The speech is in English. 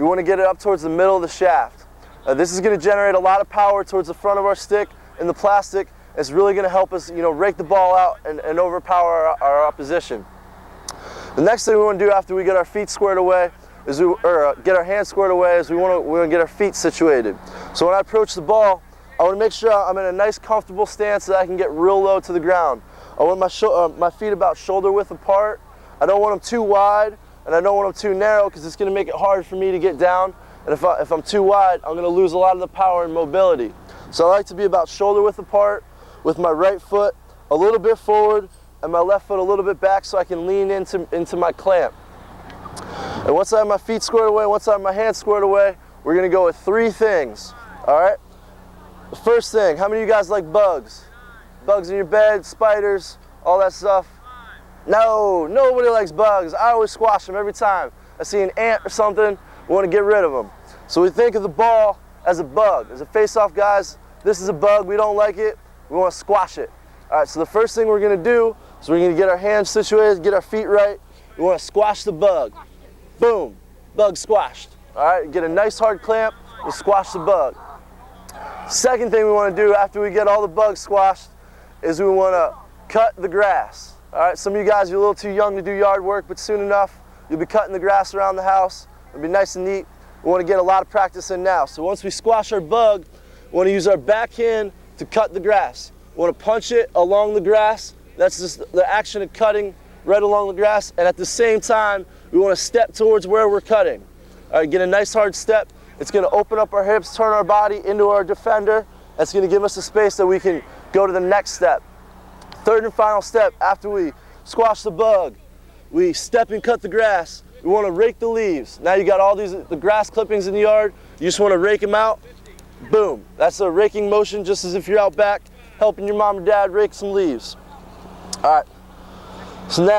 we want to get it up towards the middle of the shaft. This is going to generate a lot of power towards the front of our stick and the plastic. It's really going to help us, rake the ball out and overpower our opposition. The next thing we want to do after we get our feet squared away is get our hands squared away is we want to get our feet situated. So when I approach the ball, I want to make sure I'm in a nice comfortable stance so that I can get real low to the ground. I want my feet about shoulder width apart. I don't want them too wide, and I don't want them too narrow because it's going to make it hard for me to get down. And if I'm too wide, I'm going to lose a lot of the power and mobility. So I like to be about shoulder width apart with my right foot a little bit forward and my left foot a little bit back so I can lean into my clamp. And once I have my feet squared away, once I have my hands squared away, we're going to go with 3 things, all right? The first thing, how many of you guys like bugs? Bugs in your bed, spiders, all that stuff? No, nobody likes bugs. I always squash them every time. I see an ant or something, we want to get rid of them. So we think of the ball as a bug. As a face-off, guys, this is a bug, we don't like it, we want to squash it. All right, so the first thing we're going to do is we're going to get our hands situated, get our feet right. We want to squash the bug. Boom, bug squashed. All right, get a nice hard clamp, we squash the bug. Second thing we want to do after we get all the bugs squashed is we want to cut the grass. All right, some of you guys are a little too young to do yard work, but soon enough you'll be cutting the grass around the house. It'll be nice and neat. We want to get a lot of practice in now. So once we squash our bug, we want to use our back hand to cut the grass. We want to punch it along the grass. That's just the action of cutting right along the grass. And at the same time, we want to step towards where we're cutting. All right, get a nice hard step. It's going to open up our hips, turn our body into our defender. That's going to give us a space that we can go to the next step. Third and final step, after we squash the bug, we step and cut the grass. We want to rake the leaves. Now you got all the grass clippings in the yard. You just want to rake them out. Boom. That's a raking motion, just as if you're out back helping your mom or dad rake some leaves. All right. So now